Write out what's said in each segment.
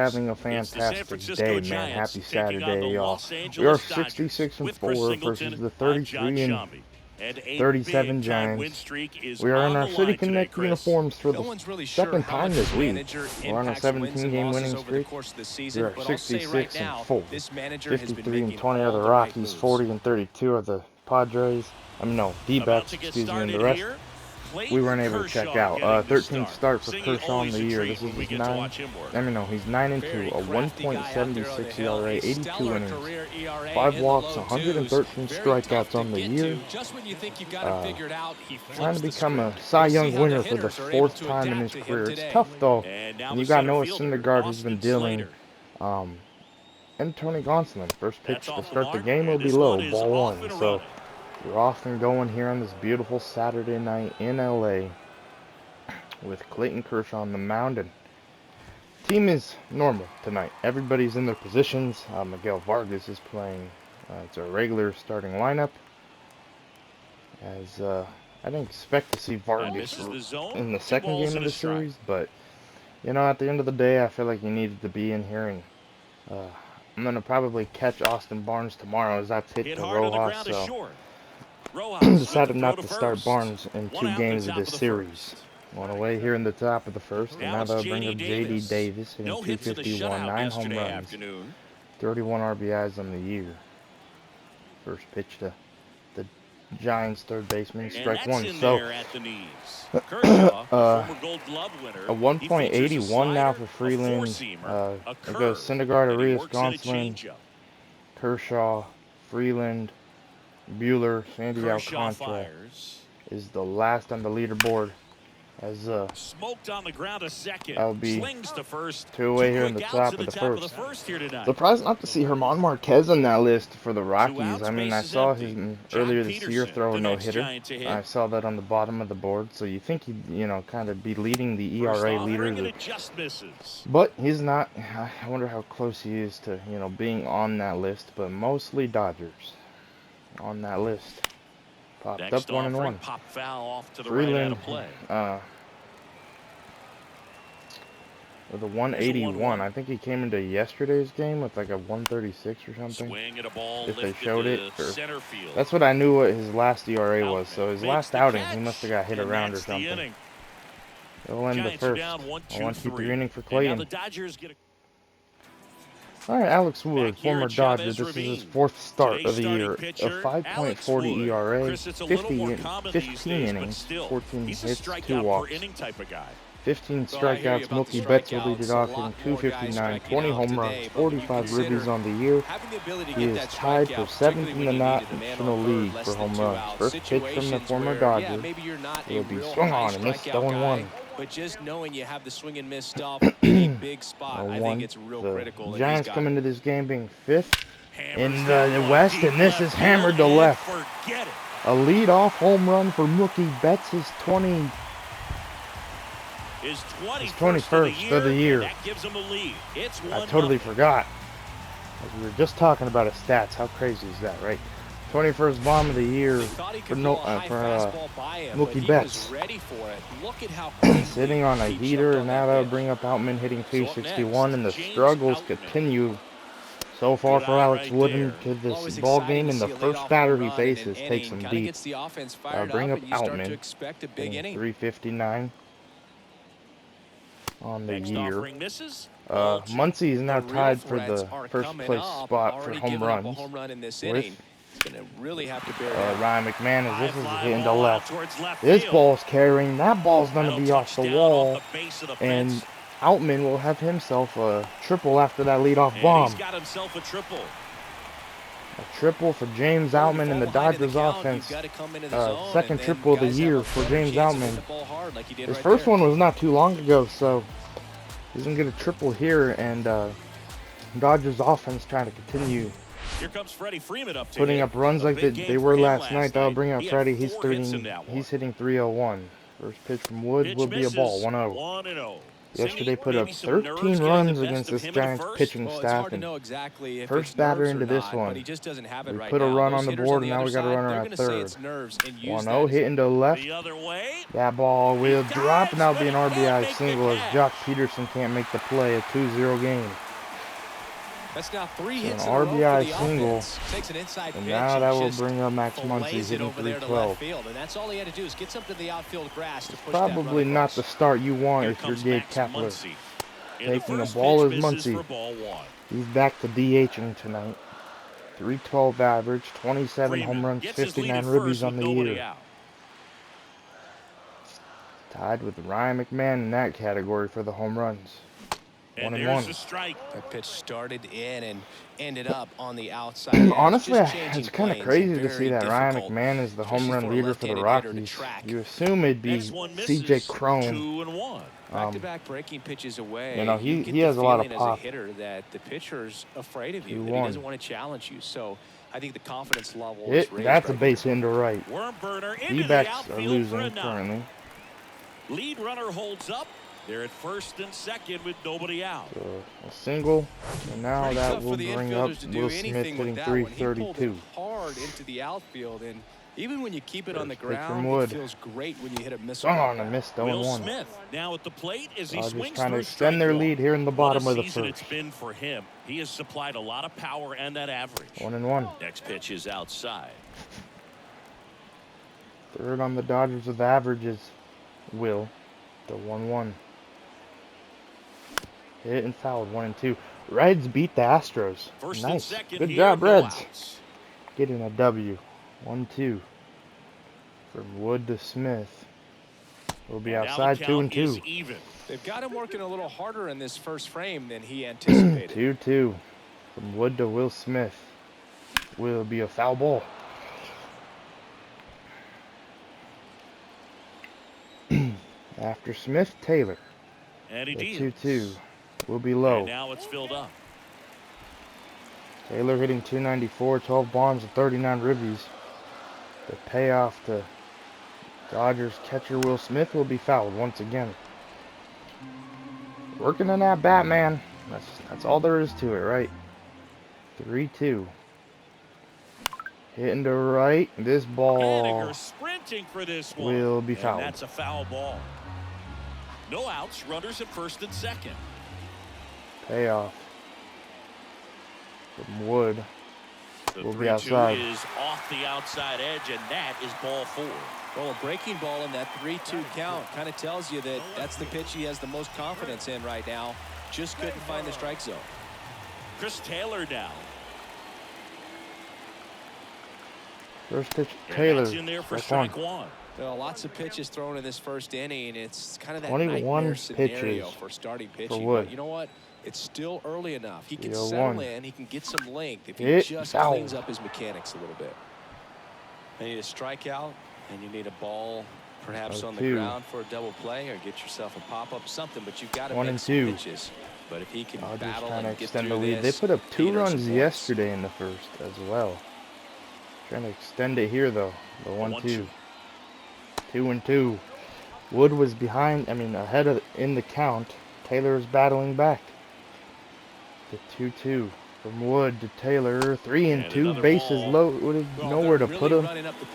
having a fantastic day, man. Happy Saturday, y'all. We are 66-4 versus the 33-37 Giants. We are in our City Connect uniforms for the second time this week. We're on a 17-game winning streak. We are 66-4. 53-20 are the Rockies, 40-32 are the Padres. D-backs, excuse me, and the rest we weren't able to check out. 13th start for Kershaw on the year. This is his he's 9-2, a 1.76 ERA, 82 innings, 5 walks, 113 strikeouts on the year. Trying to become a Cy Young winner for the 4th time in his career. It's tough though. And you got Noah Syndergaard who's been dealing. And Tony Gonsolin. First pitch to start the game will be low, ball 1. So we're off and going here on this beautiful Saturday night in LA with Clayton Kershaw on the mound. And team is normal tonight. Everybody's in their positions. Miguel Vargas is playing. It's a regular starting lineup. As I didn't expect to see Vargas in the second game of the series, but you know, at the end of the day, I feel like he needed to be in here, and I'm gonna probably catch Austin Barnes tomorrow as that's hit to Rojas. So decided not to start Barnes in 2 games of this series. One away here in the top of the first, and now they'll bring up J.D. Davis hitting 251, 9 home runs, 31 RBIs on the year. First pitch to the Giants third baseman, strike 1. So a 1.81 now for Freeland. It goes Syndergaard, Arias, Gonsolin, Kershaw, Freeland, Buehler, Sandy Alcantara is the last on the leaderboard. As smoked on the ground a second. I'll be 2 away here in the top of the first. Surprised not to see German Marquez on that list for the Rockies. I mean, I saw him earlier this year throw a no-hitter. I saw that on the bottom of the board. So you think he'd, you know, kind of be leading the ERA leader. But he's not. I wonder how close he is to, you know, being on that list. But mostly Dodgers on that list. Popped up 1-1. Freeland with a 181. I think he came into yesterday's game with like a 136 or something. If they showed it. That's what I knew what his last ERA was. So his last outing, he must have got hit around or something. They'll end the first. A 1-2-3 inning for Clayton. Alright, Alex Wood, former Dodger. This is his 4th start of the year. A 5.40 ERA, 15 innings, 14 hits, 2 walks, 15 strikeouts. Mookie Betts will lead it off hitting 259, 20 home runs, 45 ribbies on the year. He is tied for 7th in the National League for home runs. First pitch from the former Dodger will be swung on and missed 0-1. But just knowing you have the swing and miss stuff in a big spot, I think it's real critical. The Giants come into this game being 5th in the West, and this is hammered to left. A lead-off home run for Mookie Betts, his 21st of the year. I totally forgot. We were just talking about his stats. How crazy is that, right? 21st bomb of the year for Mookie Betts. Sitting on a heater, and now that'll bring up Outman hitting 261, and the struggles continue so far for Alex Wood into this ball game, and the first batter he faces takes him deep. Bring up Outman hitting 359 on the year. Muncy is now tied for the first place spot for home runs with Ryan McMahon. This is hitting to left. This ball's carrying. That ball's going to be off the wall. And Outman will have himself a triple after that leadoff bomb. A triple for James Outman and the Dodgers offense. Second triple of the year for James Outman. His first one was not too long ago, so he's going to get a triple here. And Dodgers offense trying to continue putting up runs like they were last night. That'll bring out Freddie. He's hitting 301. First pitch from Wood will be a ball, 1-0. Yesterday put up 13 runs against this Giants pitching staff, and first batter into this one. We put a run on the board, and now we got a runner at third. 1-0 hit into left. That ball will drop, and that'll be an RBI single as Jock Peterson can't make the play. A 2-0 game. That's now 3 hits an RBI single, and now that will bring up Max Muncy hitting 312. And that's all he had to do is get something to the outfield grass to push Probably not the start you want if you're Gabe Kapler. Taking the ball is Muncy. He's back to DHing tonight. 312 average, 27 home runs, 59 ribbies on the year. Tied with Ryan McMahon in that category for the home runs. 1-1. That pitch started in and ended up on the outside. Honestly, it's kind of crazy to see that Ryan McMahon is the home run leader for the Rockies. You assume it'd be C.J. Cron. Back-to-back breaking pitches away. You know, he has a lot of pop. As a hitter that the pitcher's afraid of you, that he doesn't want to challenge you. So I think the confidence level is raised. That's a base hit to right. D-backs are losing currently. Lead runner holds up. They're at first and second with nobody out. So a single, and now that will bring up Will Smith hitting 332. Hard into the outfield, and even when you keep it on the ground, it feels great when you hit a miss. On a miss, 0-1. Will Smith now at the plate as he swings trying to extend their lead here in the bottom of the first. It's been for him. He has supplied a lot of power and that average. 1-1. Next pitch is outside. Third on the Dodgers with averages. Will. The 1-1. Hit and fouled, 1-2. Reds beat the Astros. Nice. Good job, Reds. Getting a W. 1-2. From Wood to Smith. Will be outside, 2-2. They've got him working a little harder in this first frame than he anticipated. 2-2. From Wood to Will Smith. Will be a foul ball. After Smith, Taylor. And he 2-2. Will be low. And now it's filled up. Taylor hitting 294, 12 bombs, and 39 ribbies. The payoff to Dodgers catcher Will Smith will be fouled once again. Working on that bat, man. That's all there is to it, right? 3-2. Hitting to right. This ball sprinting for this one. Will be fouled. And that's a foul ball. No outs. Runners at first and second. Payoff from Wood. Will be outside. Is off the outside edge, and that is ball 4. Well, a breaking ball in that 3-2 count kind of tells you that that's the pitch he has the most confidence in right now. Just couldn't find the strike zone. Chris Taylor down. First pitch, Taylor. In there for strike one. Well, lots of pitches thrown in this first inning. It's kind of that 21 scenario for starting pitching. But you know what? It's still early enough. He can settle in. He can get some length if he just cleans up his mechanics a little bit. You need a strikeout, and you need a ball perhaps on the ground for a double play, or get yourself a pop-up, something. But you've got to make some pitches. But if he can battle and get through this, they put up 2 runs yesterday in the first as well. Trying to extend it here though. The 1-2. 2-2. Wood was ahead in the count. Taylor is battling back. The 2-2 from Wood to Taylor. 3-2. Bases loaded. Nowhere to put him.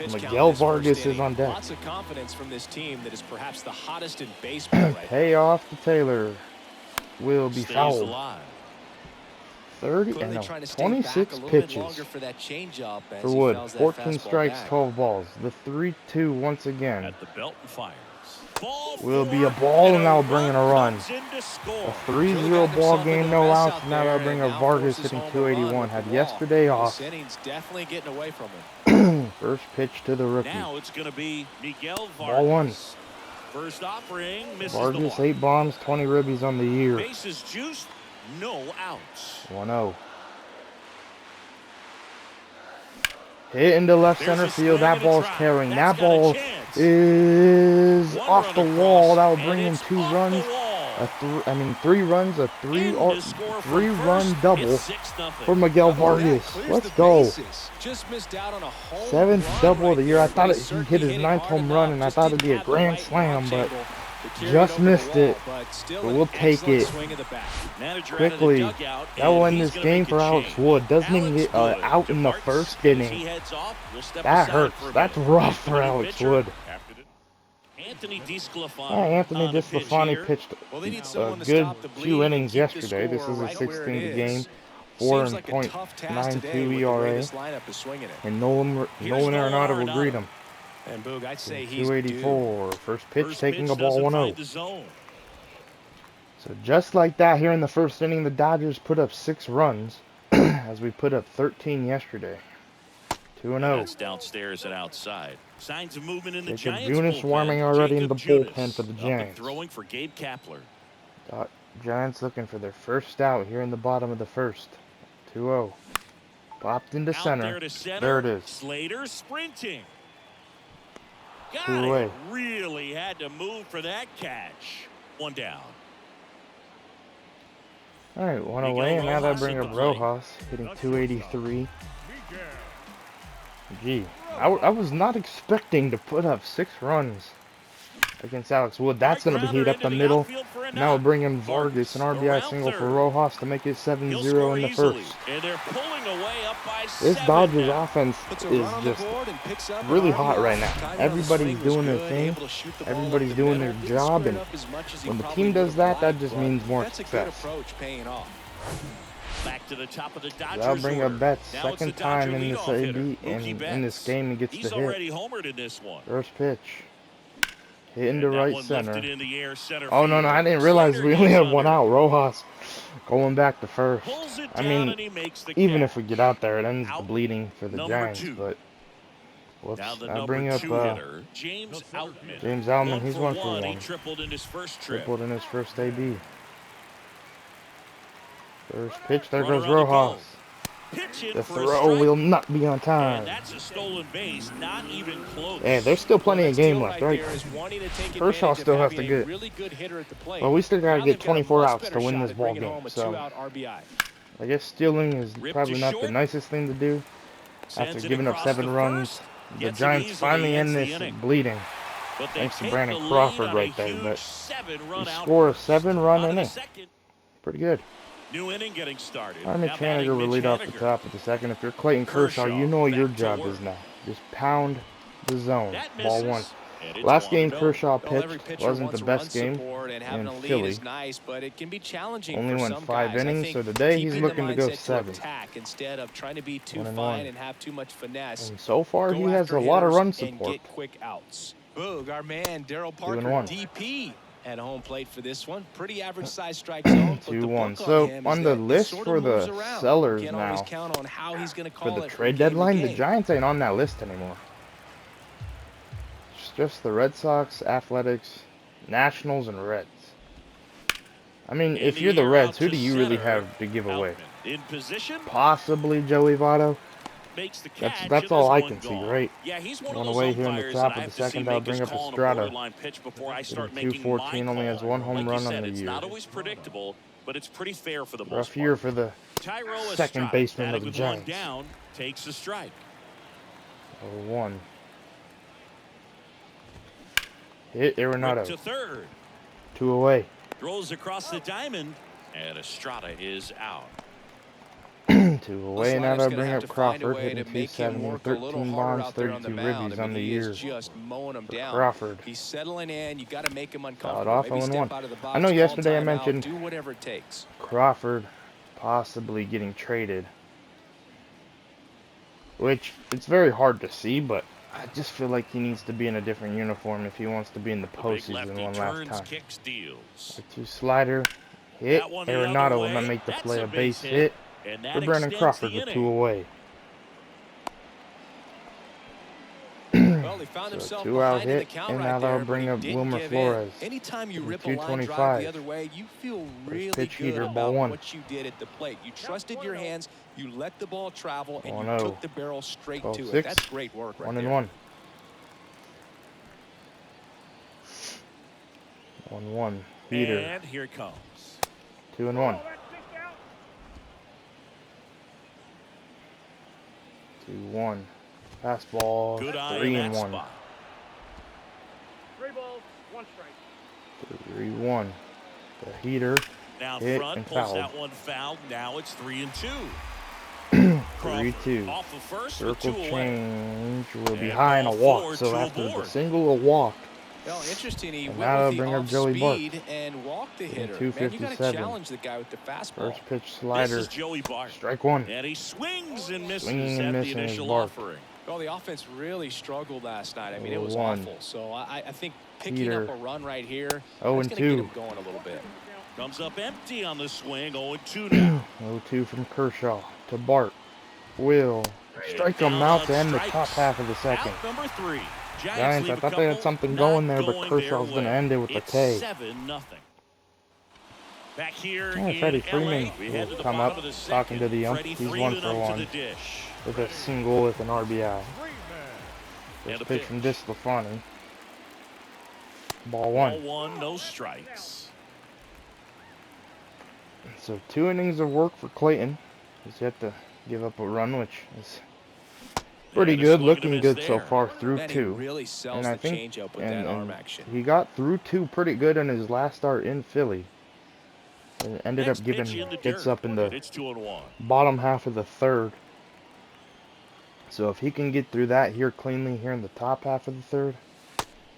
Miguel Vargas is on deck. Lots of confidence from this team that is perhaps the hottest in baseball right Payoff to Taylor. Will be fouled. 26 pitches for Wood. 14 strikes, 12 balls. The 3-2 once again. At the belt and fires. Will be a ball, and now bring in a run. A 3-0 ball game, no outs. Now they'll bring a Vargas hitting 281. Had yesterday off. Definitely getting away from him. First pitch to the rookie. Now it's going to be Miguel Vargas. Ball 1. First offering, misses Vargas 8 bombs, 20 ribbies on the year. Bases juiced, no outs. 1-0. Hit into left center field. That ball's carrying. That ball is off the wall. That will bring in 2 runs. 3 runs. A 3-run double for Miguel Vargas. Let's go. 7th double of the year. I thought he hit his 9th home run, and I thought it'd be a grand slam, but Just missed it, but we'll take it quickly. That will end this game for Alex Wood. Doesn't even get out in the first inning. That hurts. That's rough for Alex Wood. Anthony DeSclafani pitched a good few innings yesterday. This is a 16th game, 4.92 ERA, and Nolan Arenado will greet him. And Boog, I'd say he's 284. First pitch taking a ball 1-0. So just like that, here in the first inning, the Dodgers put up 6 runs, as we put up 13 yesterday. 2-0. Downstairs and outside. Signs of movement in the Jacob Giants Junis bullpen. warming already in the Junis bullpen for the Giants. Throwing for Gabe Kapler. Giants looking for their first out here in the bottom of the first. 2-0. Popped into center. There it is. Slater sprinting. Two away. Really had to move for that catch. 1 down. All right, 1 away, and now that brings up Rojas hitting 283. Gee, I was not expecting to put up 6 runs against Alex Wood. That's going to be heat up the middle. Now we'll bring in Vargas, an RBI single for Rojas to make it 7-0 in the first. This Dodgers offense is just really hot right now. Everybody's doing their thing. Everybody's doing their job. And when the team does that, that just means more success. Back to the top of the Dodgers. That'll bring up Betts. Second time in this AB, and in this game he gets the hit. Homered in this one. First pitch. Hitting to right center. Oh, no, I didn't realize we only had 1 out. Rojas going back to first. I mean, even if we get out there, it ends the bleeding for the Giants. But whoops, I bring up James Outman. James Outman. He's 1 for 1. He tripled in his first trip. Tripled in his first AB. First pitch. There goes Rojas. The throw will not be on time. And that's a stolen base, not even close. Yeah, there's still plenty of game left, right? Kershaw still has to get. Well, we still gotta get 24 outs to win this ball game. So I guess stealing is probably not the nicest thing to do. After giving up 7 runs, the Giants finally end this bleeding. Thanks to Brandon Crawford right there. But he scored a 7-run inning. Pretty good. New inning getting started. Mitch Haniger will lead off the top of the second. If you're Clayton Kershaw, you know what your job is now. Just pound the zone. Ball 1. Last game Kershaw pitched wasn't the best game in Philly. Only went 5 innings, so today he's looking to go 7. 1-1. And so far he has a lot of run support. Boog, our man Daryl Parker, 2-1. DP. At home plate for this one. Pretty average size strike zone. 2-1. So on the list for the sellers now, for the trade deadline, the Giants ain't on that list anymore. It's just the Red Sox, Athletics, Nationals, and Reds. I mean, if you're the Reds, who do you really have to give away? Possibly Joey Votto. That's all I can see, right? Yeah, he's 1 away here in the top of the second. I'll bring up Estrada. 214, only has 1 home run on the year. Not always predictable, but it's pretty fair for the most part. Rough year for the second baseman of the Giants. Down, takes the strike. 0-1. Hit Arenado. To third. 2 away. Throws across the diamond, and Estrada is out. 2 away. Now they'll bring up Crawford, hitting 270, 13 bombs, 32 ribbies on the year. Crawford. He's settling in. You got to make him uncomfortable. Off 0-1. I know yesterday I mentioned Crawford possibly getting traded, which it's very hard to see, but I just feel like he needs to be in a different uniform if he wants to be in the postseason one last time. 2 slider hit. Arenado will not make the play. A base hit. For Brandon Crawford with 2 away. Well, he found himself 2 out behind in the hit, count and right now there, they'll bring up Wilmer Flores. Anytime you rip a line drive the other way, you feel really good about what you did at the plate. You trusted your hands, you let the ball travel, and you took the barrel straight to it. That's great work right there. 1-1. 1-1. Beater. And here it comes. 2-1. 2-1. Fastball. 3-1. 3 balls, 1 strike. 3-1. The heater Now hit front and pulls fouled. that one foul. Now it's 3-2. 3-2. Off of first Circle with 2 away. change will be And high and a ball walk. forward So to after the aboard. single, a walk. Well, interesting. He And went now with they'll the bring up off Joey Bart. speed and walked the hitter. Man, you got to 257. challenge the guy with the fastball. First pitch This slider. is Joey Bart. Strike one. And he swings and misses Swinging and at the missing is initial Bart. offering. Well, the offense really struggled last night. I mean, it was 0-1. awful. So I think picking Heater. up a run right here, 0-2. that's going to get him going a little bit. Comes up empty on the swing. 0-2 now. 0-2 from Kershaw to Bart. Will strike him out to end the top half of the second. Out number 3. Giants, I thought they had something going there, but Kershaw's going to end it with a K. 7-0. Back here Yeah, in Freddie LA, Freeman we head to will the come bottom up of the talking to second. the ump. Freddie He's Freeman 1 for up to 1 the dish. with a single with an RBI. And First a pitch pitch. from DeSclafani. Ball Ball 1. 1, no strikes. So 2 innings of work for Clayton. He's yet to give up a run, which is pretty And a good, swing and a looking miss good so there. far through Man, he 2. really sells And I the think changeup with that arm action. he got through 2 pretty good in his last start in Philly. And ended Next up pitch giving in the hits dirt. up in the It's 2-1. bottom half of the 3rd. So if he can get through that here cleanly here in the top half of the 3rd,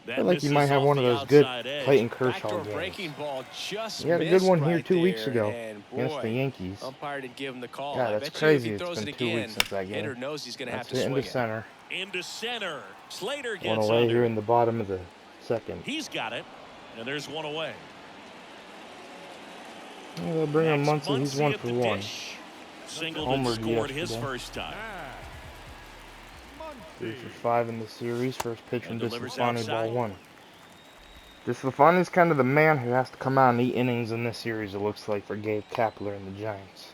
I feel like he might have one of those good Clayton Kershaw Backdoor games. breaking ball just He had a good one here right 2 weeks there, ago and against the boy, Yankees. umpire didn't give him the call. Yeah, I that's bet crazy. You if he It's throws been it 2 again, weeks since that hitter game. knows he's going to have That's to it swing into center. Into center. Slater One gets away under. here in the bottom of the 2nd. He's got it. And there's 1 away. Yeah, they'll bring him Next, Muncy. He's 1 at for the 1. dish. Singled Homered and scored his yesterday. first time. 3 for 5 in the series. First pitch from And delivers DeSclafani, outside. ball 1. DeSclafani's kind of the man who has to come out and eat innings in this series, it looks like, for Gabe Kapler and the Giants.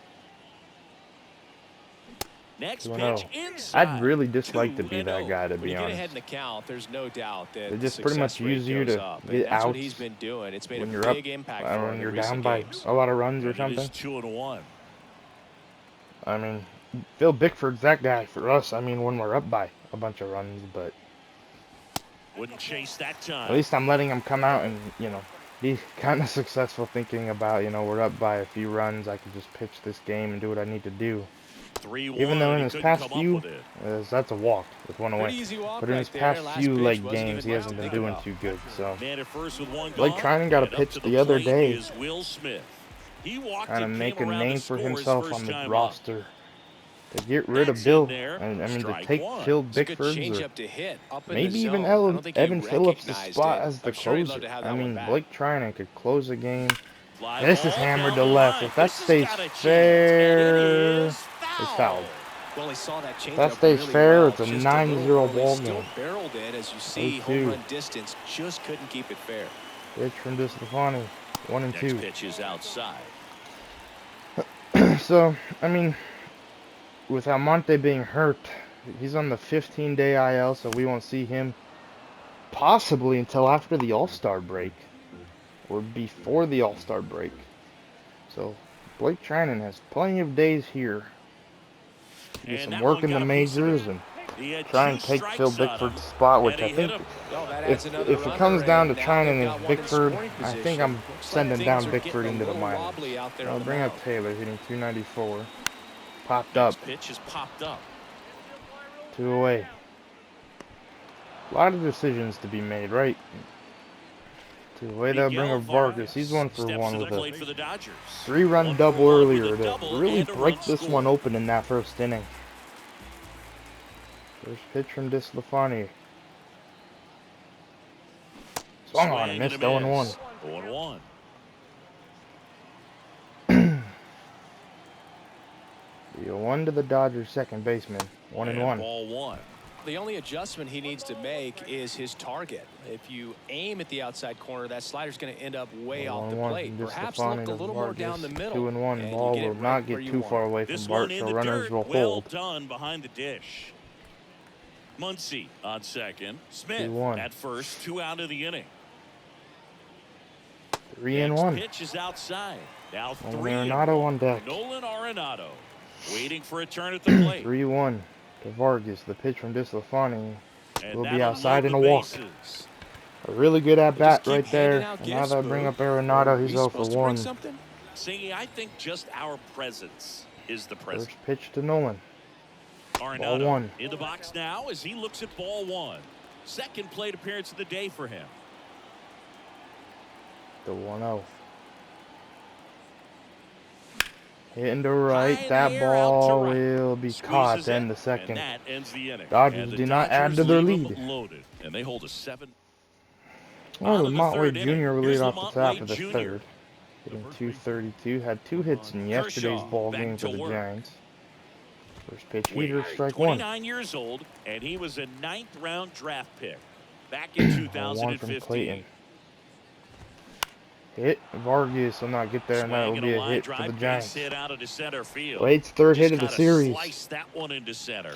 Next 2-0. pitch inside. I'd really dislike to be 2-0. that guy, to When be you get ahead honest. in the count, there's no doubt that They the just pretty much success rate use you goes to up. get And that's what outs he's been doing. It's made when a you're up, big impact for him when in you're recent down by games. a lot of runs or And it is something. 2-1. I mean, Phil Bickford's that guy for us. I mean, when we're up by a bunch of runs, but Wouldn't chase that time. at least I'm letting him come out and, be kind of successful, thinking about, we're up by a few runs. I could just pitch this game and do what I need to do. 3-1. Even though in he his couldn't past come up few, with it. that's a walk with 1 away. Pretty easy walk But in right his there. past Last few pitch leg wasn't games, even he much hasn't to been think doing about. too good. So Man at first with 1 Blake gone. Trinan got a And up pitch to the other plate day, is Will Smith. He walked kind of and make a came around name to for score his himself first on the time up. roster. To get rid of That's Bill, in there. and I mean to Strike take 1. Phil It's a good Bickford's or changeup to hit up in maybe the even zone. I don't think he Evan Phillips' recognized spot it. as the I'm sure he'd love closer. to have I that one mean, back. Blake Trinan could close a game. Fly This ball is hammered down to the left. line. If that This has stays got a chance, fair, and it is it's fouled. Well, he saw that If that changeup stays really fair, well. it's a Just 9-0 little early, ball still game. barreled in, as you see, 0-2. home run distance. Just couldn't keep it fair. Pitch from DeSclafani, 1 and Next 2. pitch is outside. So, I mean, with Almonte being hurt, he's on the 15-day IL, so we won't see him possibly until after the All-Star break or before the All-Star break. So Blake Trinan has plenty of days here to get And some that work one in the got a piece of it. majors and He had try 2 and take strikes Phil on him, Bickford's spot, which and I he hit think him. Well, that adds if another it runner, comes down to and now Trinan they've and got one in Bickford, scoring I think position. I'm Looks like sending things down are getting Bickford a into the little minors. wobbly out there I'll on the bring up mound. Taylor hitting 294. Popped up, Next pitch is popped up. 2 away. A lot of decisions to be made, right? 2 away, they'll bring Miguel up Vargas. He's 1 for steps 1 to the with a plate for the Dodgers. 3-run 1 for double 1 with earlier a to double really and a break run this scored. one open in that first inning. First pitch from DeSclafani. Swung on and missed 0-1. 0-1. The 1 to the Dodgers second baseman. 1 and 1. Ball 1. The only adjustment he needs to make is his target. If you aim at the outside corner, that slider's going to end up way off the 1-1 plate. from Perhaps DeSclafani look a to little more Vargas. down the middle. 2 and 1. and Ball you get it will right not where get you too want far it. away from This Bart, one in so the runners dirt. will Well hold. done behind the dish. Muncy on second. Smith 2-1. at first. 2 out of the inning. 3 and Next 1. pitch is outside. Now 3. Arenado on deck. Nolan Arenado waiting for a turn at the plate. 3-1 to Vargas. The pitch from DeSclafani And will be that'll outside load and the a walk. bases. A really good at bat right there. out And now gifts, that I bring up Boog. Arenado, Are he's we 0 for supposed to bring 1. something? Singy, I think just our presence is the present. First pitch to Nolan. Ball Arenado 1. in the box now as he looks at ball 1. Second plate appearance of the day for him. The 1-0. Hitting to right. That ball will be caught in the second. And that ends the inning. Dodgers do not add to their lead. Loaded, and they hold a 7. Well, Montway Jr. will lead off the top of the Jr. third. Hitting 232. Had 2 hits in yesterday's ball game for the Giants. First pitch heater, strike 1. 29 years old, and he was a 9th-round draft pick back in 2015. 1 from Clayton. Hit. Vargas will not get there, and that will be a hit for the Giants. Wade's third hit of the series. Slice that one into center.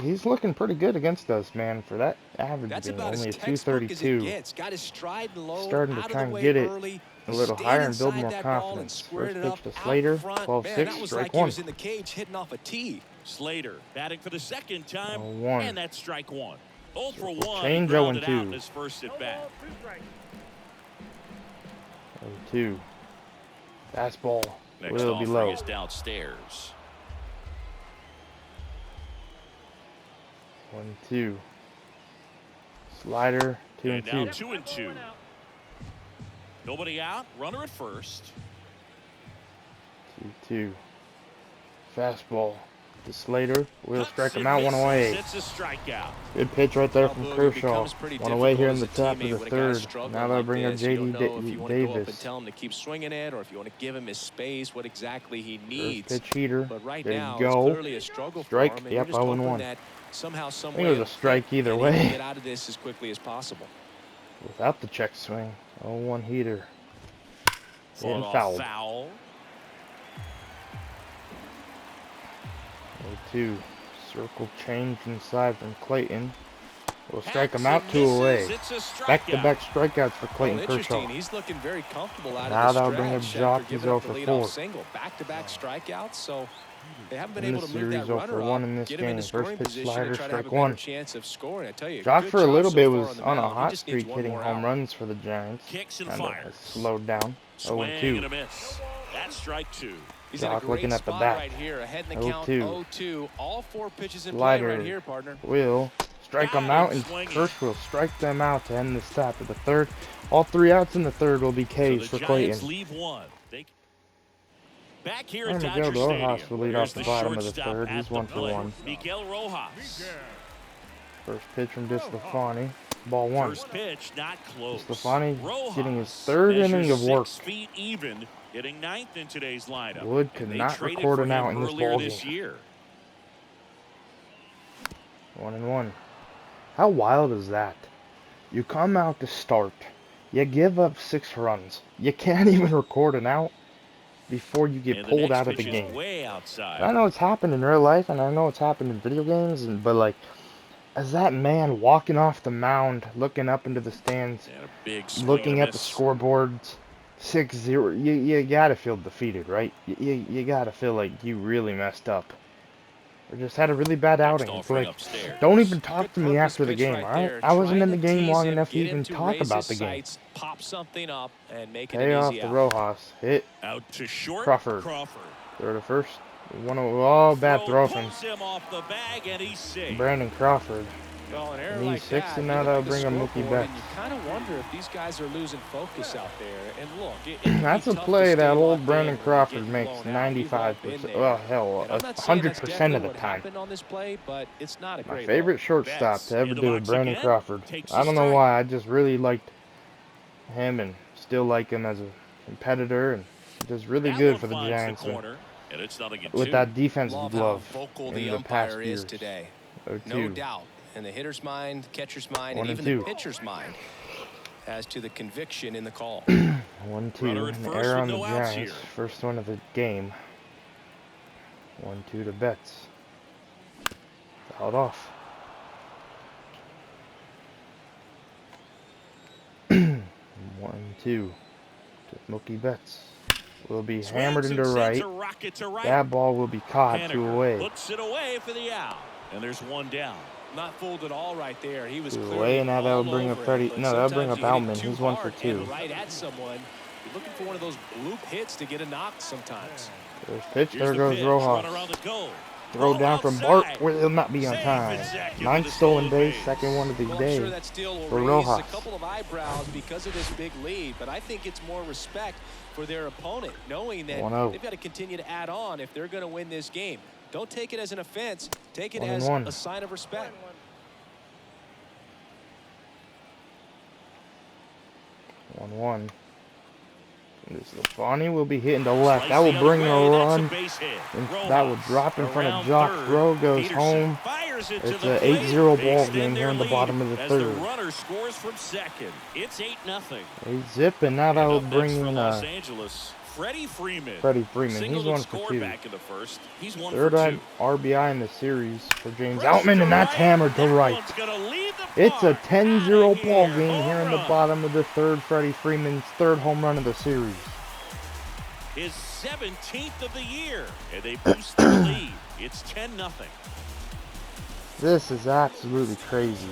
He's looking pretty good against us, man. For that average being only a 232. Starting to try and get it a little higher and build more confidence. First pitch to Slater, 12-6, strike 1. In the cage hitting off a tee. Slater batting for the second time, 1. and that's strike 1. 0 for 1. Change 0-2. In his first at bat. 0-2. Fastball Next will be low. Is downstairs. 1-2. Slider, 2-2. Now 2-2. Nobody out. Runner at first. 2-2. Fastball to Slater. Will strike him out, 1 away. It's a strikeout. Good pitch right there from Kershaw. 1 away here in the top of the third. Now they'll bring up J.D. Davis. Tell him to keep swinging it, or if you want to give him his space, what exactly he needs. First pitch heater. But right there now, you go. it's clearly a struggle Strike. for him, Yep, 0-1. Somehow, some I think it was a strike either way. Get out of this as quickly as possible. Without the check swing. 0-1 heater. And foul. 0-2. Circle change inside from Clayton. Will strike him out, 2 away. Back-to-back strikeouts for Clayton Kershaw. He's looking very comfortable out now of the they'll bring up Jock. He's 0 for 4. Back-to-back strikeouts, so they haven't been in able this to move series, that 0 for runner 1 up, in this get him in game. the scoring First pitch position slider, to try to have strike a better 1. chance of scoring. I tell you, Jock good for a job little so bit far was on the on a mound. He hot just needs streak one hitting more home out. runs for the Giants. Kicks and Kind fires. of slowed down. Swing 0-2. and a miss. That's strike 2. He's in a Jock great looking at the spot bat. right here, ahead in the count, 0-2. 0-2. All 4 pitches in play Slider right here, partner. will strike them out, and first will strike them out to end this top of the third. All 3 outs in the third will be K's for Clayton. Leave 1. Back here And at Miguel Dodger Rojas Stadium. will lead off the There's bottom of the shortstop third. at He's the 1 for plate. 1. Miguel Rojas. First pitch from DeStefani. Ball 1. First pitch, not close. DeStefani Rojas getting his 3rd inning of work. 6 feet even, hitting 9th in today's lineup. Wood could not record an out in this ball game. 1-1. How wild is that? You come out to start. You give up 6 runs. You can't even record an out before you get pulled out of the game. Way outside. I know it's happened in real life, and I know it's happened in video games, but like, as that man walking off the mound, looking up into the stands, looking at the scoreboards, 6-0, you gotta feel defeated, right? You gotta feel like you really messed up. Or just had a really bad outing. It's like, don't even talk to me after the game, alright? I wasn't in the game long enough to even talk about the game. Pop something up and make it Pay an off easy the out. Rojas. Hit. Out to short. Crawford. Throw to first. Oh, bad throw from him off the bag and he's safe. Brandon Crawford. Well, an error And he's like 60 that, now. That'll bring up Mookie Betts. You kind of wonder if these guys are losing focus out there. And look, that's a play that old Brandon Crawford makes 95%. Well, hell, 100% of the time. My favorite shortstop to ever do it, Brandon Crawford. I don't know why. I just really liked him and still like him as a competitor, and just really good for the Giants. With that defensive glove in the past years. No doubt. In the hitter's mind, catcher's mind, and even the pitcher's mind as to the conviction in the call. 1-2. An error on the Giants. First one of the game. 1-2 to Betts. Fouled off. 1-2 to Mookie Betts. Will be hammered into right. That ball will be caught 2 away. Puts it away for the out. And there's 1 down. Not fooled at all right there. He was away, and now that would bring up Freddie. No, that would bring up Outman. He's 1 for 2. Right at someone. You're looking for one of those bloop hits to get a knock sometimes. There's pitch. There goes Rojas. Throw down from Bart, where he'll not be on time. 9th stolen base, second one of the day I'm sure that steal will for raise Rojas. a couple of eyebrows because of this big lead, but I think it's more respect for their opponent, knowing that they've got to continue to add on if they're going to win this game. Don't take it as an offense. Take it as a sign of respect. 1-1. This Lafani will be hitting to left. That will bring a run. And that will drop in front of Jock. Throw goes home. It's an 8-0 ball game here in the bottom of the third. Runner scores from second. It's 8-0. 8-zip, and now that will bring in Freddie Freeman. He's 1 for 2. Back in the first. He's 1 Third for 2. RBI in the series for James Outman, and that's hammered to right. It's a 10-0 ball game here in the bottom of the third. Freddie Freeman's 3rd home run of the series. His 17th of the year, and they boost the lead. It's 10-0. This is absolutely crazy.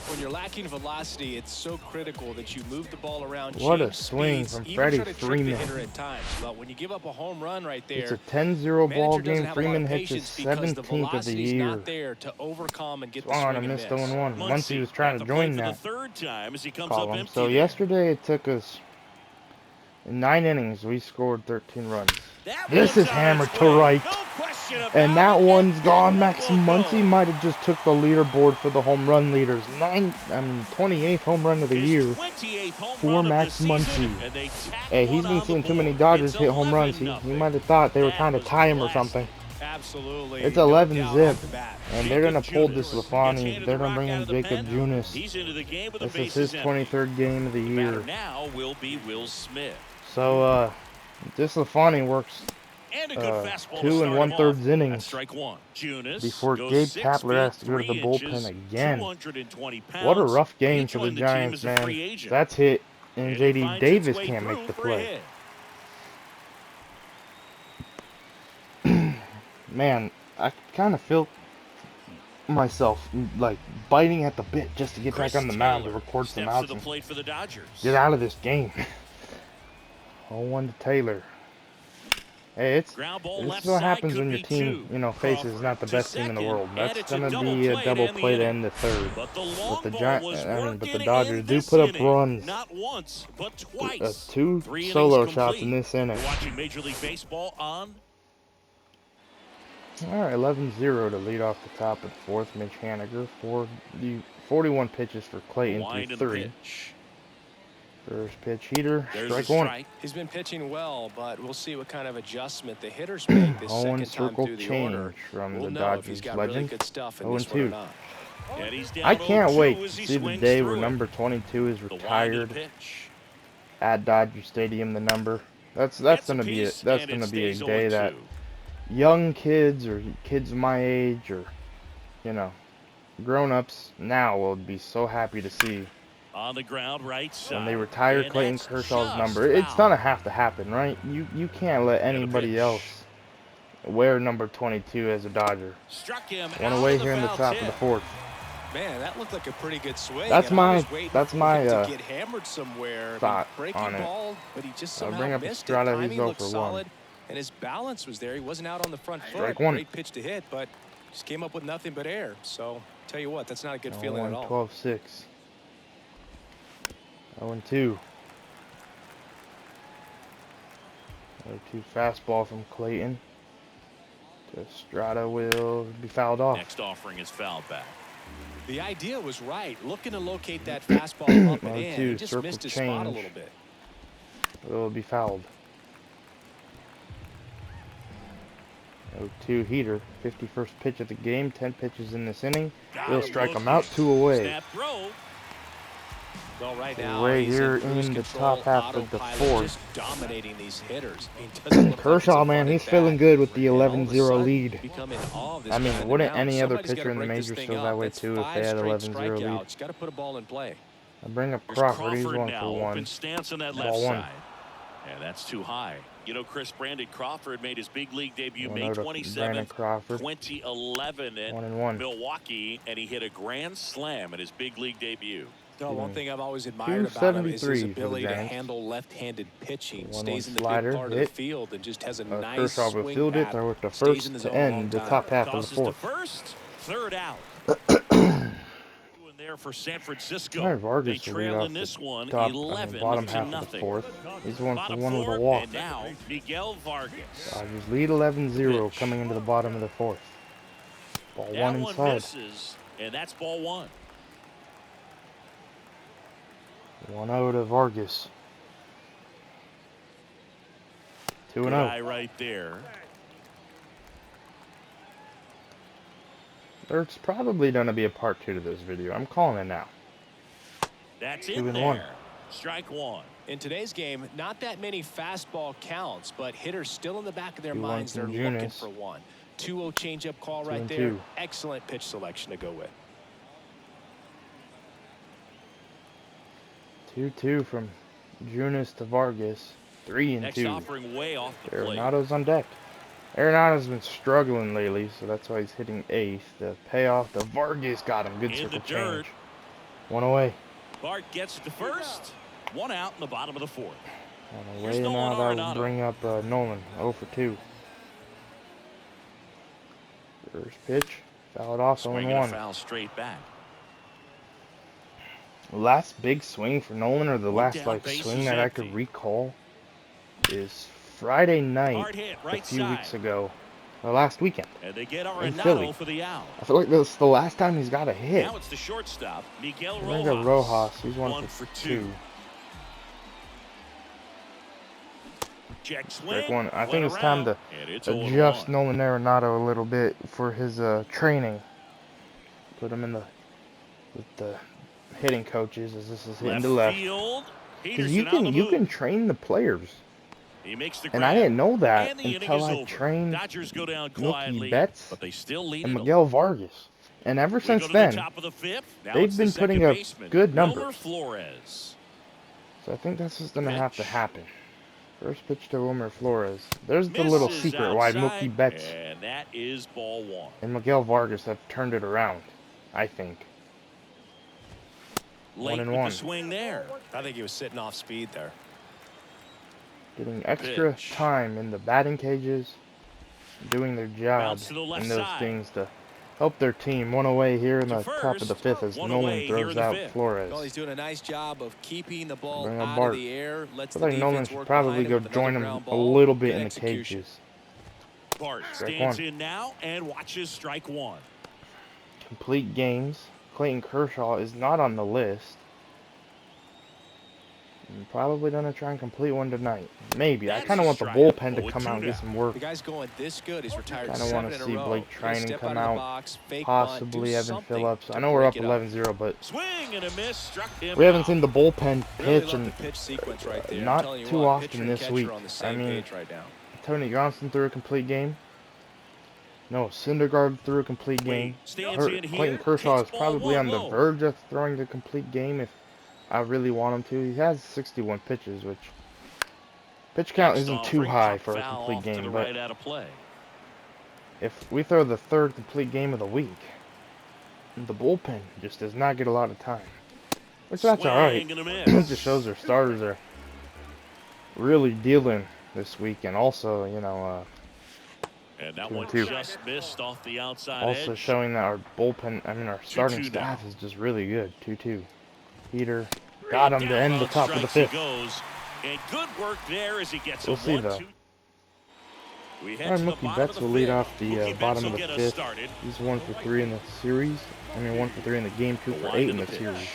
When you're lacking velocity, it's so critical that you move the ball around. What a swing from Freddie Freeman. At times, but when you give up a home run right there, it's a 10-0 ball game. Freeman hits his 17th of the year. Not there to overcome and get the swing swing on a missed 0-1. Muncy was trying to join that column. So yesterday it took us in 9 innings. We scored 13 runs. This is hammered to right. And that one's gone. Max Muncy might have just took the leaderboard for the home run leaders. 28th home run of the year for Max Muncy. Hey, he's been seeing too many Dodgers hit home runs. He might have thought they were trying to tie him or something. Absolutely. It's 11-zip. And they're going to pull this Lafani. They're going to bring in Jacob Junis. This is his 23rd game of the year. So, this Lafani works 2 1/3 innings before Gabe Kapler has to go to the bullpen again. What a rough game for the Giants, man. That's hit, and J.D. Davis can't make the play. Man, I kind of feel myself like biting at the bit just to get back on the mound to record some outs and get out of this game. 0-1 to Taylor. Hey, this is what happens when your team, faces not the best team in the world. That's gonna be a double play to end the third. But the Dodgers do put up runs. Not once, but twice. 2 solo shots in this inning. Watching Major League Baseball on. All right, 11-0 to lead off the top of the fourth. Mitch Haniger for the 41 pitches for Clayton through 3. First pitch heater, strike 1. He's been pitching well, but we'll see what kind of adjustment the hitters make this second time through the order. From the Dodgers legend. 0-2. Yeah, I can't wait to see the day where number 22 is retired at Dodger Stadium. The number that's gonna be it. That's gonna be a day that young kids or kids my age or grown-ups now will be so happy to see. On the ground, right side. When they retire Clayton Kershaw's number, it's gonna have to happen, right? You can't let anybody else wear number 22 as a Dodger. One away here in the top of the fourth. Man, that looked like a pretty good swing. That's my to get hammered somewhere. Thought breaking on it. Ball, but he just I'll somehow bring up missed Estrada. it. He's 0 for 1. Solid, and his balance was there. He wasn't out on the front foot. Strike 1. Great pitch to hit, but just came up with nothing but air. So, tell you what, that's not a good feeling at all. 12-6. 0-2. 0-2 fastball from Clayton. Estrada will be fouled off. Next offering is fouled back. The idea was right. Looking to locate that fastball up and in. He just missed his spot a little bit. Will be fouled. 0-2 heater. 51st pitch of the game. 10 pitches in this inning. Will strike him out. 2 away. Well, right now, right he's here in the control, top half of the autopilot, fourth. just dominating these hitters. I mean, doesn't look Kershaw, like man, it's he's a feeling good with the and all of a 11-0 sudden, lead. becoming awe of this I guy mean, on the wouldn't mound. any other Somebody's got pitcher to in the break this majors thing feel that up. way That's too if 5 they had straight 11-0 lead? strikeouts. Got to put a ball in play. I bring up Here's Crawford. He's Crawford 1 now, for 1. open stance on that left Ball 1. side. And that's too high. You know, Brandon Crawford made his big league debut May 27th, 2011 at 1-1. Milwaukee, and he hit a grand slam in his big league debut. No, one thing I've always admired about him is his ability to handle left-handed pitching. Stays in the good part of the field and just has a nice Kershaw will swing field it. pattern. Throw it to Stays first in the to zone a long end the time. top half of the Tosses to fourth. first, third out. There for San Francisco. All right, Vargas They trail in this one, top, 11 bottom to half nothing. of the fourth. He's 1 for 1 with a Four, walk. and now Miguel Vargas. Dodgers lead 11-0 coming into the bottom of the fourth. Ball That 1 one inside. misses, and that's ball 1. 1-0 to Vargas. 2-0. Guy right there. There's probably going to be a part 2 to this video. I'm calling it now. That's 2 in and there. 1. Strike 1. In today's game, not that many fastball counts, but hitters still in the back of their 2-1 minds. They're from looking Junis. for one. 2-0 changeup call right 2-2. there. Excellent pitch selection to go with. 2-2 from Junis to Vargas. 3-2. Next offering way off the plate. Arenado's on deck. Arenado's been struggling lately, so that's why he's hitting 8th. The payoff to Vargas got him. Good circle change. 1 away. Bart gets it to first. 1 out in the bottom of the fourth. On the way now, that will bring up Nolan. 0 for 2. First pitch. Fouled off. 0-1. Foul straight back. Last big swing for Nolan, or the last down, swing that I could recall, is Friday night right a few side. weeks ago, or last weekend. And they get in Philly. for the out. I feel like this is the last time he's got a hit. Now it's the shortstop, Miguel I got Rojas. He's 1 for 2. Check swing. Strike 1. I think it's time to adjust Nolan Arenado a little bit for his training. Put him in with the hitting coaches as this is hitting to left. Because you can train the players. He makes the and I didn't know that until I trained Mookie Betts and Miguel Vargas. And ever since then, they've been putting up good numbers. So I think that's just going to have to happen. First pitch to Wilmer Flores. There's the little secret why Mookie Betts and that is ball 1. And Miguel Vargas have turned it around, I think. 1-1. Swing there. I think he was sitting off speed there. Getting extra time in the batting cages, doing their job in those things to help their team. 1 away here in the top of the 5th as Nolan throws out Flores. Well, he's doing a nice job of keeping the ball Bring up out Bart. of the air. I feel like Nolan should probably go join him a little bit in the cages. Bart stands in now and watches strike 1. Complete games. Clayton Kershaw is not on the list. I'm probably going to try and complete one tonight. Maybe. I kind of want the bullpen to come out and get some work. The guy's going this good. He's retired. I kind of want to see Blake Trinan come out. Possibly Evan Phillips. I know we're up 11-0, but we haven't seen the bullpen pitch and not too often this week. I mean, Tony Johnson threw a complete game. No, Syndergaard threw a complete game. Clayton Kershaw is probably on the verge of throwing the complete game if I really want him to. He has 61 pitches, which pitch count isn't too high for a complete game, but if we throw the 3rd complete game of the week, the bullpen just does not get a lot of time, which that's all right. It just shows their starters are really dealing this week, and also, you know, and that one just missed off the outside also edge. Showing that our bullpen, I mean our starting staff is just really good. 2-2. Peter got him to end the top of the 5th. And good work there as he gets we'll see though. Alright, Mookie Betts will lead off the bottom of the 5th. He's 1 for 3 in the series. I mean 1 for 3 in the game, 2 for 8 in the series.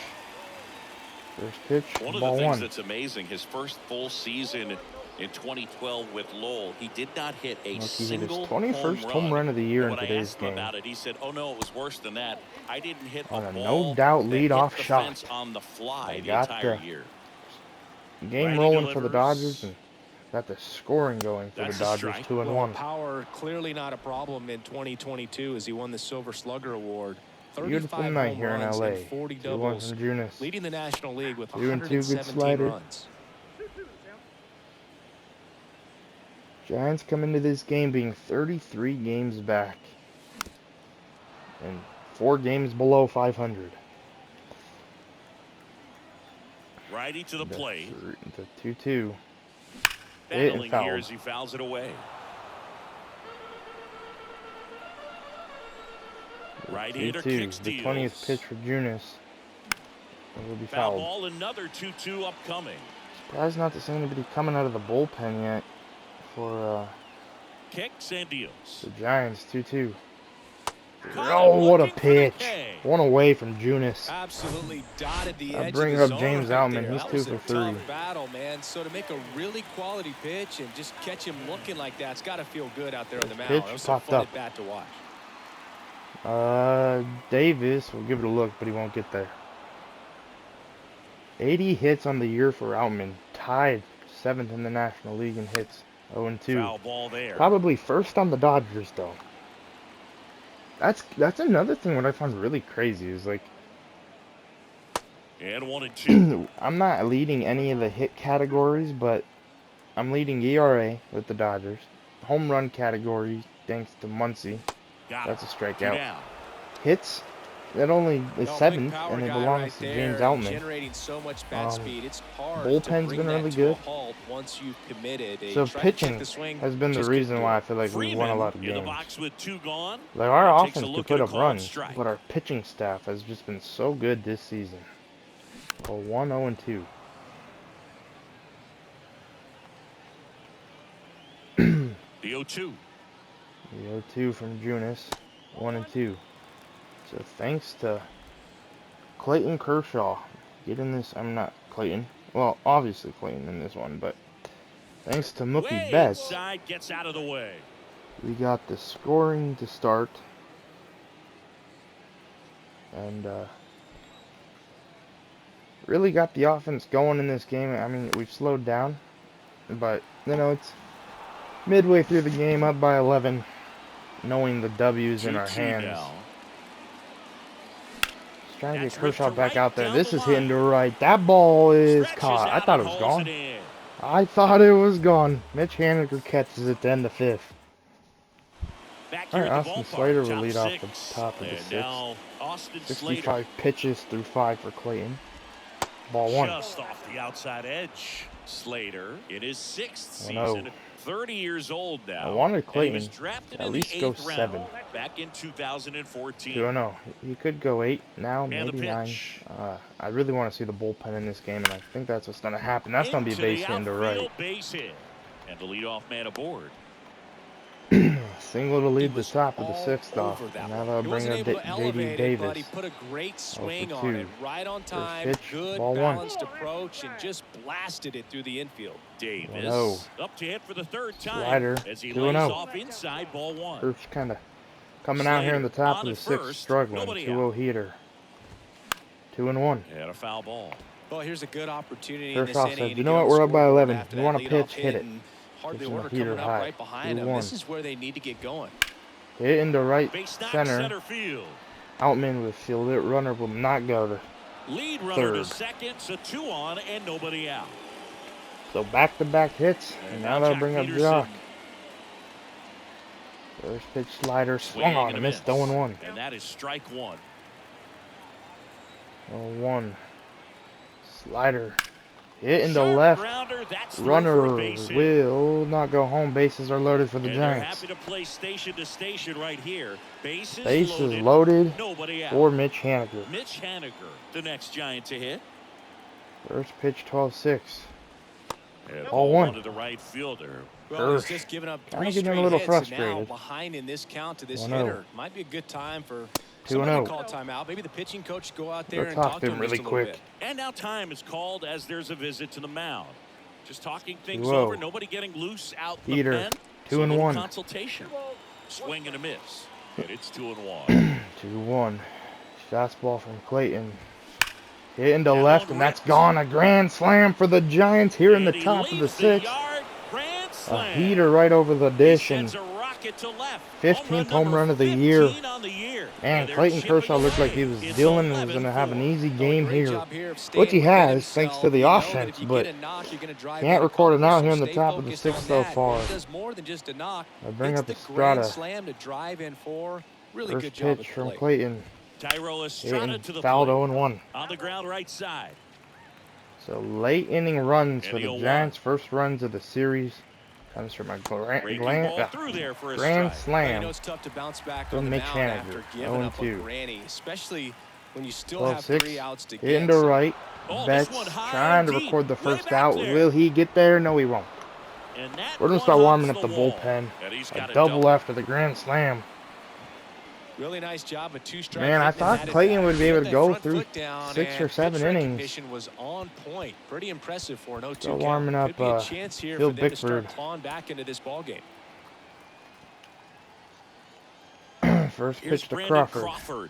First pitch, One of ball the things 1. that's amazing, his first full season In 2012 with Lowell, he did not hit a single home run. 21st home run of the year in today's game. About it, he said, "Oh no, it was worse than that. I didn't hit on a no ball doubt that leadoff hit the shot fence on the fly the got entire the year." game rolling for the Dodgers and got the scoring going for the Dodgers. 2-1. Power clearly not a problem in 2022 as he won the Silver Slugger Award. Beautiful night here in LA. 40 2-1 doubles, from Junis. leading the National League with 2-2 good slider. runs. Giants come into this game being 33 games back and 4 games below 500. Righty to the plate. The 2-2. Battling here as he fouls it away. Right-hander kicks the 20th pitch for Junis. It will be fouled. Ball, another 2-2 upcoming. Surprised not to see anybody coming out of the bullpen yet for kicks and deals. The Giants. 2-2. Oh, what a pitch! One away from Junis. Absolutely dotted the edge. Bring up James Outman. He's 2 for 3. Tough battle, man. So to make a really quality pitch and just catch him looking like that's got to feel good out there on the mound. Pitch It was popped a fun up. at bat to watch. Davis will give it a look, but he won't get there. 80 hits on the year for Outman. Tied 7th in the National League in hits. 0-2. Foul ball there. Probably first on the Dodgers, though. That's another thing what I find really crazy is like. And 1-2. I'm not leading any of the hit categories, but I'm leading ERA with the Dodgers. Home run category, thanks to Muncy. That's a strikeout. Hits, that only is 7th, and it belongs to James Outman. Generating so much bat speed, it's hard bullpen's been really good. Once you've committed. So pitching has been the reason why I feel like we've won a lot of games. In the box with 2 gone. Like our offense could put up runs, but our pitching staff has just been so good this season. 1-0-2. The 0-2. The 0-2 from Junis. 1-2. So thanks to Clayton Kershaw getting this. I'm not Clayton. Well, obviously Clayton in this one, but thanks to Mookie Betts, gets out of the way. We got the scoring to start, and really got the offense going in this game. I mean, we've slowed down, but you know it's midway through the game, up by 11, knowing the W's in our hands. Now. Trying to get Kershaw back out there. This is hitting to right. That ball is caught. I thought it was gone. I thought it was gone. Mitch Haniger catches it to end the 5th. All right, Austin Slater will lead off the top of the 6th. 65 pitches through 5 for Clayton. Ball 1. Just off the outside edge. Slater in his 6th season. 30 years old now. I wanted Clayton at least go 7. Back in 2014. 2-0. He could go 8 now, maybe 9. I really want to see the bullpen in this game, and I think that's what's going to happen. That's going to be a base hit to right. And the leadoff man aboard. Single to lead the top of the 6th off. Now they'll bring up J.D. Davis. He put a great swing on it, right on time. Pitch, good ball balanced 1. approach, and just blasted it through the infield. Davis up to hit for the 3rd time. Slider. As he lays off inside ball 1. First kind of coming out here in the top of the 6th, struggling. 2-0 heater. 2-1. And a foul ball. Well, here's a good opportunity. Kershaw said, "You know what? We're up by 11. You want to pitch? Hit it." Hardly order coming up right behind him. This is where they need to get going. Hit into right center. Field. Outman will field it. Runner will not go to lead runner to second, so 2 on and nobody out. So back-to-back hits, and now they'll bring up Jock. First pitch slider, swung on and missed. 0-1. And that is strike 1. 0-1. Slider. Hit into left. Runner will not go home. Bases are loaded for the Giants. Happy to play station to station right here. Bases loaded for Mitch Haniger. Mitch Haniger, the next Giant to hit. First pitch, 12-6. All 1 to the right fielder. Well, he's just giving up 3 straight getting a little hits, frustrated. and now behind in this count to this hitter. Might be a good time for 2-0. call timeout. Maybe the pitching coach go out there and talk talk to to him him really just a quick. little bit. And now time is called as there's a visit to the mound. Just talking things over. Nobody getting loose out the pen. 2-1. Consultation. Swing and a miss. And it's 2-1. 2-1. Fastball from Clayton. Hitting to left, and that's gone. A grand slam for the Giants here in the top of the 6th. A heater right over the dish, and 15th home run of the year. And Clayton Kershaw looked like he was dealing and was going to have an easy game here, which he has thanks to the offense, but can't record it out here in the top of the 6th so far. I bring up Estrada. First pitch from Clayton. Hitting fouled 0-1. On the ground right side. So late inning runs for the Giants. First runs of the series. Comes from a grand slam from Mitch Haniger. 0-2. Especially when you still have 3 outs to get. Hitting to right. Betts trying to record the first out. Will he get there? No, he won't. We're going to start warming up the bullpen. A double after the grand slam. Really nice job of 2 strikes. Man, I thought Clayton would be able to go through 6 or 7 innings. Was on point. Pretty impressive for an 0-2 Still warming up Phil Bickford. Clawing back into this ball game. First pitch to Crawford.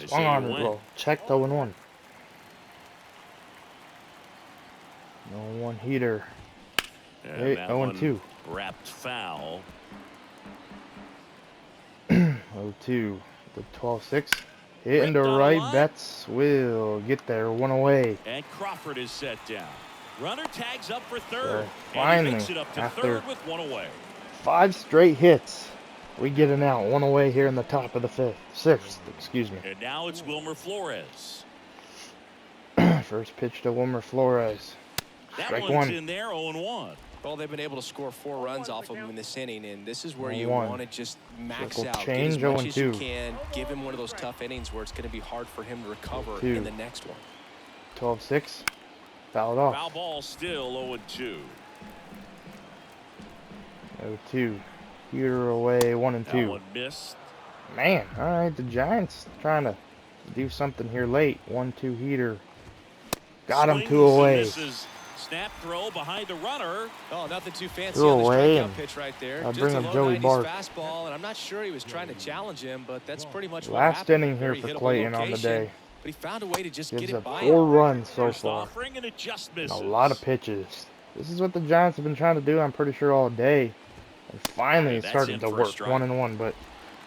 Swung on the roll. Checked 0-1. 0-1 heater. 0-2. Wrapped foul. 0-2. The 12-6. Hitting to right. Betts will get there. 1 away. And Crawford is set down. Runner tags up for third. Finally, and he makes it up to after third with 1 away. 5 straight hits, we get an out. 1 away here in the top of the 6th. Excuse me. And now it's Wilmer Flores. First pitch to Wilmer Flores. Strike that one's 1. In there, 0-1. Well, they've been able to score 4 runs off of him in this inning, and this is where you want to just max out, change, get as much as you can, give him one of those tough innings where it's going to be hard for him to recover in the next one. 12-6, fouled off. Foul ball still 0-2. 0-2, heater away, 1-2. That one missed. Man, all right, the Giants trying to do something here late. 1-2 heater, got him 2 away. Snap throw behind the runner. Oh, nothing too fancy Threw on the away, strikeout pitch right there. I'll just bring up Joey Bart. Fastball, and I'm not sure he was trying to challenge him, but that's pretty much what Last happened. inning here for Clayton on the day. But he found a way to just Gives get it up by 4 him. runs so far. And a lot of pitches. This is what the Giants have been trying to do, I'm pretty sure, all day. And finally it's starting to work. 1-1, but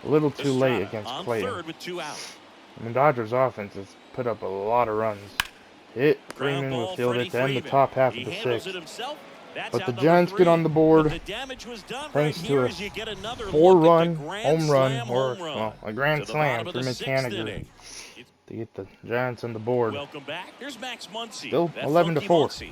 a little too late against Clayton. I mean, Dodgers offense has put up a lot of runs. Hit, Freeman will field it to end the top half of the 6th. But the Giants get on the board thanks to a 4-run home run, or well, a grand slam for Mitch Haniger to get the Giants on the board. Still 11-4.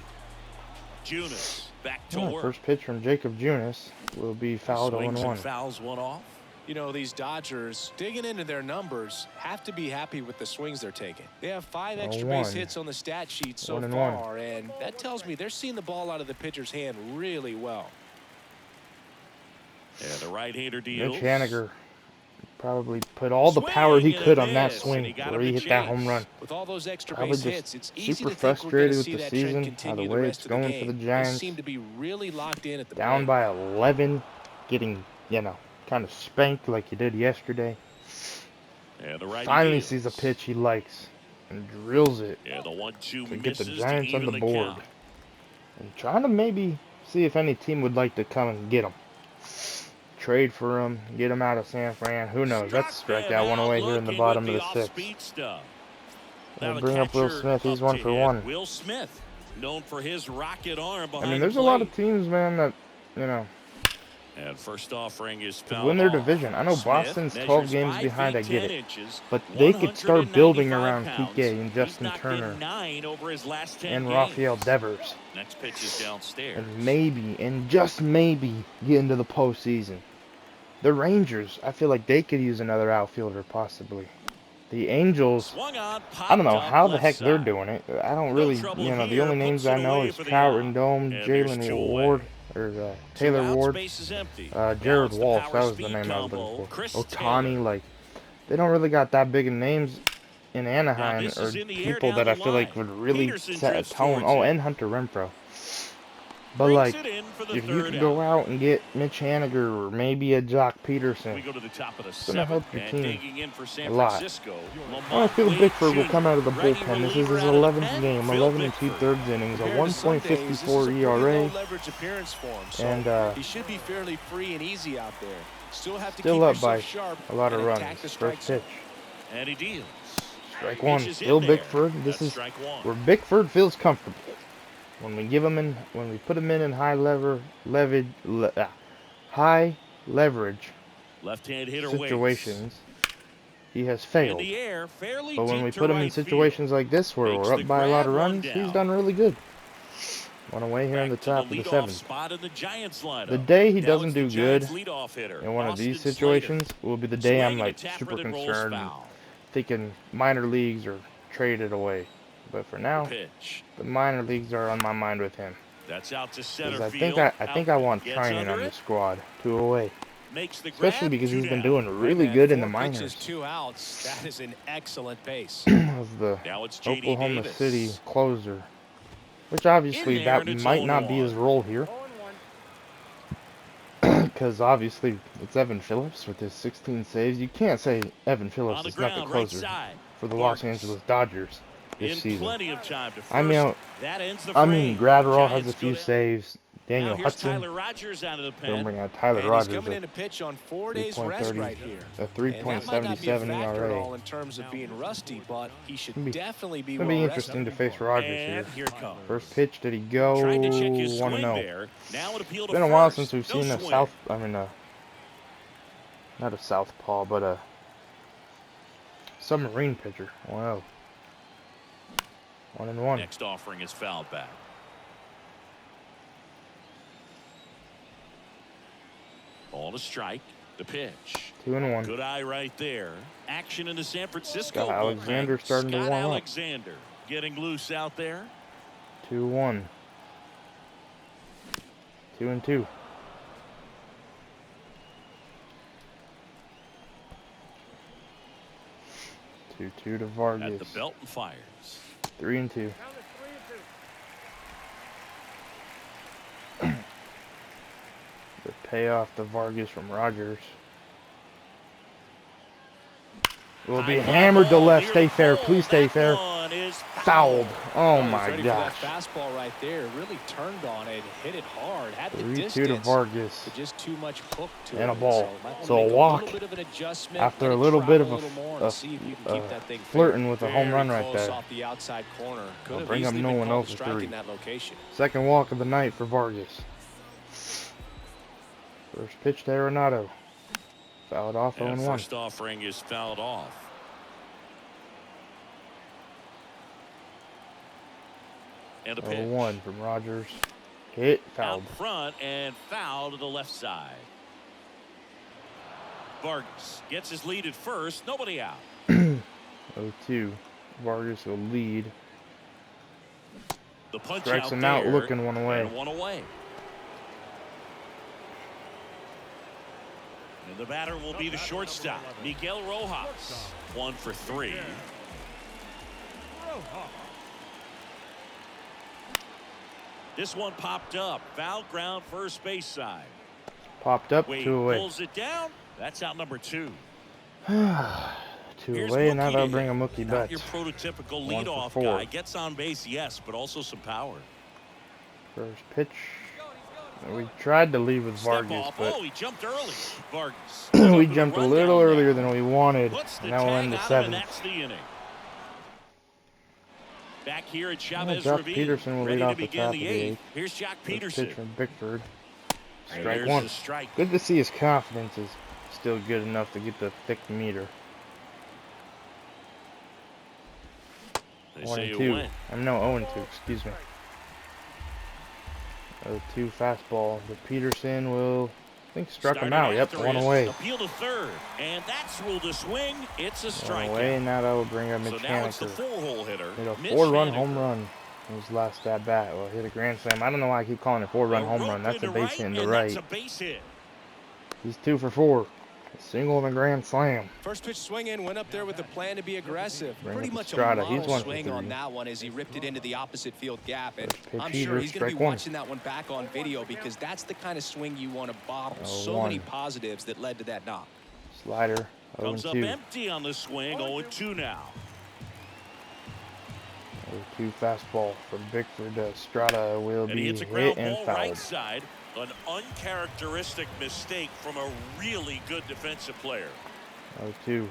First pitch from Jacob Junis will be fouled 0-1. Fouls one off. You know, these Dodgers, digging into their numbers, have to be happy with the swings they're taking. They have 5 extra base hits on the stat sheet so far, and that tells me they're seeing the ball out of the pitcher's hand really well. Yeah, the right-hander deals. Mitch Haniger probably put all the power he could on that swing where he hit that home run. With all those extra probably base hits, it's easy super to think frustrated we're with see the that season, trend how the continue way the it's rest of the going game. for the Giants. They seem to be really locked in at the down plate. by 11, getting, you know, kind of spanked like you did yesterday. Yeah, the right finally sees a pitch he likes and drills it the 1-2 to get the Giants on the board. And trying to maybe see if any team would like to come and get him. Trade for him, get him out of San Fran. Who knows? That's strikeout 1 away here in the bottom of the 6th. We'll bring up Will Smith. He's 1 for 1. Will Smith, known for his rocket arm behind I mean, there's a lot of teams, man, that, you know, and first offering is to win their division. I know Smith Boston's 12 games behind, I get it. But they could start building around PK and Justin Turner and Rafael Devers. Next pitch is downstairs. And maybe, and just maybe, get into the postseason. The Rangers, I feel like they could use another outfielder, possibly. The Angels, I don't know how the heck they're doing it. I don't really, you know, the only names I know is Trout and Dome, Jalen Ward, or Taylor Ward, Jared Walsh, that was the name I was looking for. Ohtani, like, they don't really got that big of names in Anaheim, or people that I feel like would really set a tone. Oh, and Hunter Renfroe. But like, if you could go out and get Mitch Haniger or maybe a Jock Peterson, it's gonna help your team a lot. I feel Bickford will come out of the bullpen. This is his 11th game, 11 and 2/3 innings, a 1.54 ERA, and he should be fairly free and easy out there. Still have to still keep up by sharp a lot of runs. First pitch. And he deals. Strike one. Still Bickford. This is where Bickford feels comfortable. When we give him in, when we put him in high high leverage left-hand hitter situations, he has failed. But when we put him in situations like this where we're up by a lot of runs, he's done really good. One away here in the top of the 7th. The day he doesn't do good in one of these situations will be the day I'm like super concerned, thinking minor leagues or traded away. But for now, the minor leagues are on my mind with him. That's out to center I field. think I want Trinan on the squad. 2 away. Especially because he's been doing really good in the minors. 2 outs. That is an excellent pace. As the Oklahoma City closer. Which obviously that might not be his role here. Because obviously it's Evan Phillips with his 16 saves. You can't say Evan Phillips is not the closer for the Los Angeles Dodgers this season. I mean, Graterol has a few saves. Daniel Hudson. Gonna bring out Tyler Rogers. Coming in to pitch on 4 days rest right here. A 3.77 ERA. In terms of being rusty, but he should definitely be. It'll be interesting to face Rogers here. First pitch, did he go? 1-0. It's been a while since we've seen a not a southpaw, but a submarine pitcher. Wow. 1-1. Next offering is fouled back. Ball to strike. The pitch. 2-1. Good eye right there. Action in the San Francisco. Scott Alexander starting to warm up. Alexander getting loose out there. 2-1. 2-2. To Vargas. At the belt and fires. 3-2. The payoff to Vargas from Rogers. Will be hammered to left. Stay fair. Please stay fair. Fouled. Oh my gosh. Fastball right there. Really turned on it. Hit it hard. Had the 3-2 distance. to Vargas. But just too much hook to and it. a ball. So a walk. After a little bit of a flirting with a home run right there. I'll bring up no one else for 3. Second walk of the night for Vargas. First pitch to Arenado. Fouled off 0-1. First offering is fouled off. And a pitch. 0-1 from Rogers. Hit, fouled. Out front and foul to the left side. Vargas gets his lead at first. Nobody out. 0-2. Vargas will lead. The punch strikes him out, looking 1 away. And 1 away. And the batter will be the shortstop, Miguel Rojas. 1 for 3. This one popped up. Foul ground, first base side. Popped up, Wade 2 away. Pulls it down. That's out number 2. 2 away, and now that'll bring a Mookie Betts. Your prototypical leadoff guy gets on base, yes, but also some power. First pitch. We tried to lead with Vargas, but he jumped early. Vargas. we jumped a little earlier than we wanted. Now we're in the 7th. That's the inning. Back here at Chavez Jock Ravine. Peterson will lead off the top of the 8th. Here's Jock Peterson. Pitch from Bickford. Strike 1. Good to see his confidence is still good enough to get the thick meter. 1-2. I'm no 0-2. Excuse me. 0-2 fastball. The Peterson will, I think, struck him out. Yep, 1 away. Appeal to third, and that's ruled a swing. It's a strikeout. 1 away, and now that will bring up Mitch Haniger. So now it's the 4-hole hitter. Hit a 4-run home run in his last at bat. Well, hit a grand slam. I don't know why I keep calling it 4-run home run. That's a base hit in the right. That's a base hit. He's 2 for 4. Single and a grand slam. First pitch swing in, went up there with a plan to be aggressive. Bring Pretty up much a Estrada. He's model 1 for swing 3. on that one as he ripped it into the opposite field gap. And Pitch I'm heater, sure he's going to be strike 1. watching that one back on video because that's the kind of swing you want to bottle. 0-1. So many positives that led to that knock. Slider. Comes up 0-2. empty on the swing. 0-2 now. 0-2 fastball from Bickford to Estrada will And he be hits a hit ground and ball fouled. right side. An uncharacteristic mistake from a really good defensive player. 0-2.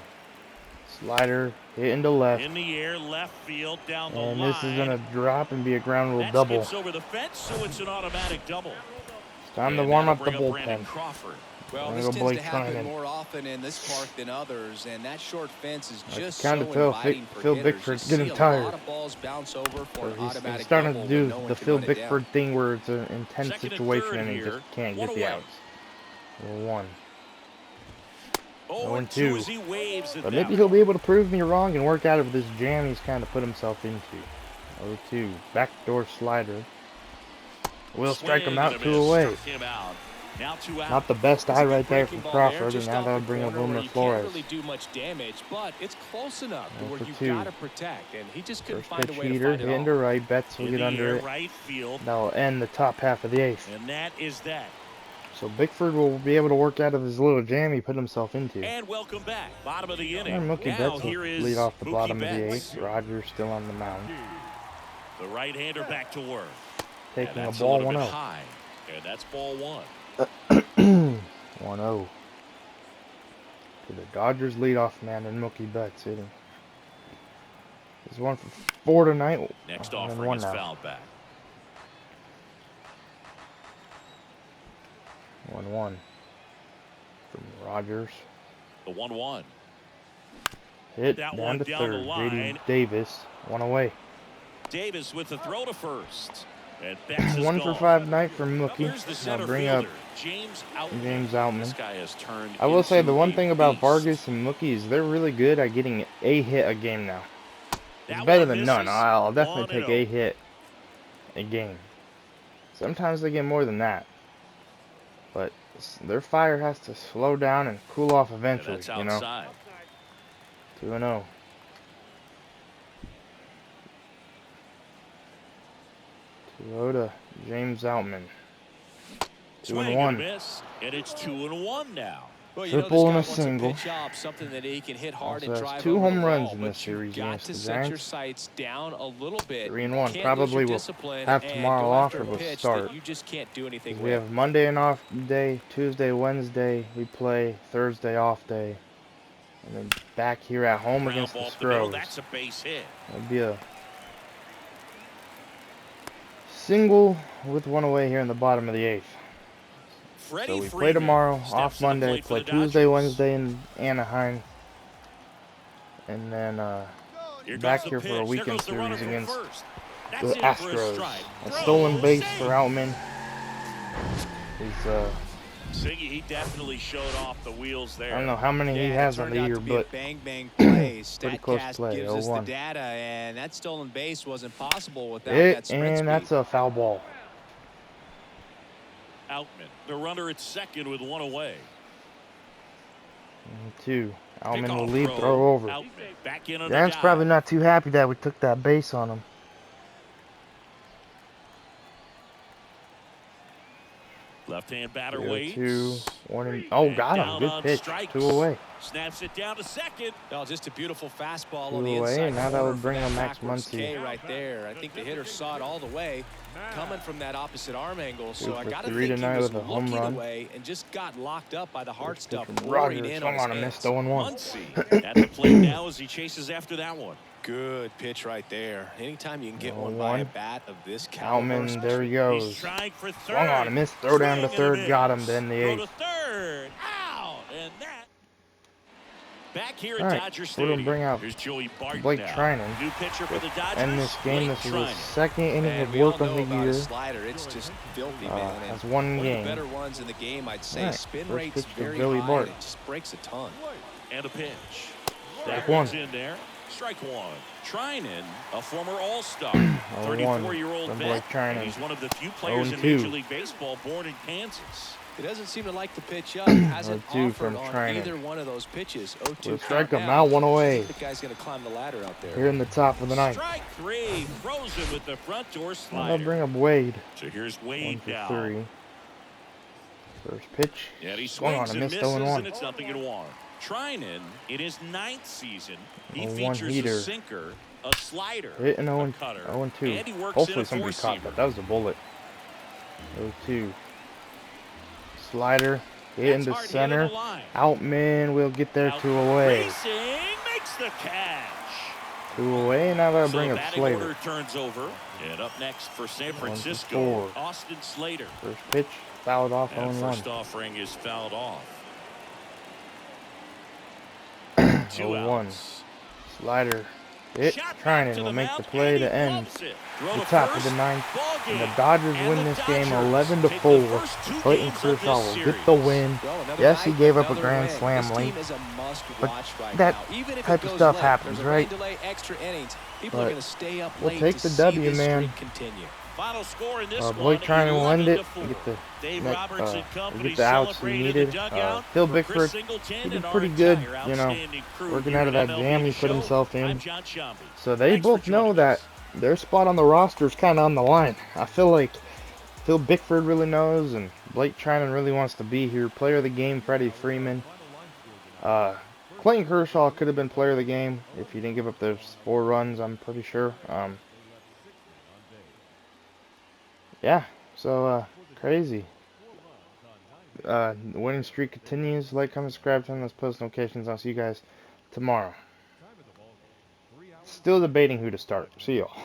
Slider hit into left. In the air, left field, down the line. And this is going to drop and be a ground rule That double. skips over the fence, so it's an automatic double. It's time to warm up the Brandon bullpen. Crawford. Well, this tends to happen more often in this park than others, and that short fence is just so inviting for Phil hitters. Bickford's You getting see tired. a lot of balls bounce over for an He's automatic starting double, to do but no one the can Phil run it down. Bickford thing where it's an intense Second and situation third and he here. just can't get One the away. outs. 1. 0-2 as he waves it But down. maybe he'll be able to prove me wrong and work out of this jam he's kind of put himself into. 0-2. Backdoor slider. Will strike him out, 2 away. Now 2 out. Not the best eye right there from Crawford, and now that'll bring up Wilmer Flores. Can't really do much damage, but it's close enough to where you've 0-2. got to protect, and he just couldn't First find a pitch way to heater, find it hit all. into right. Betts will get under it. Right field. That'll end the top half of the 8th. And that is that. So Bickford will be able to work out of his little jam he put himself into. And welcome back. Bottom of the inning. And Mookie Now Betts here will is lead off the Mookie bottom Betts. of the 8th. Rogers still on the mound. The right-hander back to work. Taking a that's ball little bit 1-0. high. And that's ball 1. 1-0. To the Dodgers leadoff man and Mookie Betts hitting. He's 1 for 4 tonight. Next and offering 1 is now. fouled back. 1-1 from Rogers. The 1-1. Hit That down one to down third. the line. JD Davis, 1 away. Davis with the throw to first. And Betts is 1 for gone. 5 tonight from Now Mookie. here's the center I'll bring up fielder, James Outman. James Outman. This guy has turned I will say into the one a thing about beast. Vargas and Mookie is they're really good at getting a hit a game now. It's That better one than none. misses. I'll definitely take 1-0. a hit a game. Sometimes they get more than that. But their fire has to slow down and cool off And eventually, that's you know. outside. 2-0. 2-0 to James Outman. Swing and a 2-1. miss, and it's 2-1 now. Well, Triple and a this guy single. wants to pitch up, something that he can hit hard Also and has drive 2 over home the runs ball, in but this series you've got against to the set your Giants. sights down a little bit. 3-1. Can't Probably lose your will discipline have and tomorrow go off after or a we'll pitch start. that you just can't do anything We with. have Monday an off day, Tuesday, Wednesday we play, Thursday off day, and then back here at home Ground against the ball up the middle, Stros. that's a base hit. That'll be a single with 1 away here in the bottom of the 8th. Freddie So we play Freeman tomorrow, steps off to the Monday, plate for play the Tuesday, Dodgers. Wednesday in Anaheim, and then Here back goes the here for a pitch. weekend There goes the runner series from against first. That's the in for a Astros. strike. A Throw, stolen base save. for Outman. He's Siggy, he definitely showed off the wheels there. I don't know how many he Yeah, has it on turned the out year, to be but a bang play. pretty close StatCast play. gives us the 0-1. data, and that stolen base wasn't possible without Hit, that sprint and speed. that's a foul ball. Outman, the runner at second with 1 away. 2. Outman will Pickoff lead, throw over. Outman back in on Giants the probably dive. not too happy that we took that base on him. Left-hand batter 2-2. waits. 1 oh, And got him. down Good on pitch. strikes. 2 away. Snaps it down to second. Oh, just a beautiful fastball 2 on the away, inside and now that corner would for bring that on Max backwards Muncy. K right there. I think the hitter saw it all the way coming from that opposite arm angle. So 2 I for got to 3 think he tonight was with a home looking run. away and just got locked up by the hard First pitch stuff from pouring Rogers. in Hung on on, his missed hands. 0-1. Muncy at the plate now as he chases after that one. Good pitch right there. Anytime you can get one by a bat of this Outman, caliber. there he He's goes. trying for third. Swung on, missed, throw down to Swing and a third, got him, miss. then the Throw 8th. to third. Out. And that. Back here at All right, Dodger we're Stadium. going to bring out Here's Joey Barton Blake now. Trinan. New pitcher for the Dodgers. End this game. Blake This is his Trinan. second inning Man, of we all work of know the about year. his slider. It's just filthy, man. And That's one one of game. the better ones in the game, I'd say. All right, Spin first rate's pitch to very Billy high. Barton. And it just breaks a ton. And a pitch. Strike That one. one's in there. Strike one. Trinan, a former All-Star, 0-1 34-year-old from vet. Blake Trinan. And he's one of the few players in 0-2. Major League Baseball born in Kansas. He doesn't seem to like the pitch up. Hasn't 0-2 offered from on Trinan. either one of those pitches. 0-2 Strike count him now, one I away. think the guy's going to climb the ladder out there. Here in the top of the ninth. Strike 3, throws him with the front door I'll slider. bring up Wade. So here's Wade 1 now. for 3. First pitch. Yeah, he Swung on swings a and missed misses, 0-1. and it's nothing in one. Trinan, in his 9th season, he 0-1 features heater. a sinker, a slider, Hitting a 0-2. cutter, 0-2. and he works Hopefully in a somebody caught four-seamer. that. That was a bullet. 0-2. Slider. Hit into That's hard hit center. on the line. Outman will get there, Out 2 away. racing, makes the catch. 2 away. Now that'll So bring up batting Slater. order turns over. And up next for San 1 for Francisco, 4. Austin Slater. First pitch. Fouled off And 0-1. first offering is fouled off. 2 0-1. outs. Slider. Hit. Shot back Trinan to will the make the mound, play and to he end gloves it. Throw the to top of first, the ninth. ball And the game. Dodgers And win the this game Dodgers 11-4. take the first 2 Clayton games of Kershaw this will get series. the win. Well, another Yes, he night, gave up a another grand win. slam This late. team is a must-watch But right that now. Even if type it of goes stuff late, happens, there's a right? rain delay, extra innings. People But are going to stay up we'll late take to the see W, this man. streak continue. Final score in this Blake one, Trinan will end it. 11-4. Get the Dave next, Roberts and company get the outs he celebrated needed. the dugout. Phil For Bickford, Chris Singleton he did and our pretty good, entire you know, outstanding crew working here out of at that MLB jam he The put Show. himself in. I'm John Shambi. So they Thanks for both know joining that us. their spot on the roster is kind of on the line. I feel like Phil Bickford really knows, and Blake Trinan really wants to be here. Player of the game, Freddie Freeman. Clayton Kershaw could have been player of the game if he didn't give up those 4 runs, I'm pretty sure. Yeah, so crazy. The winning streak continues. Like, comment, subscribe, turn on those post notifications. I'll see you guys tomorrow. Still debating who to start. See y'all.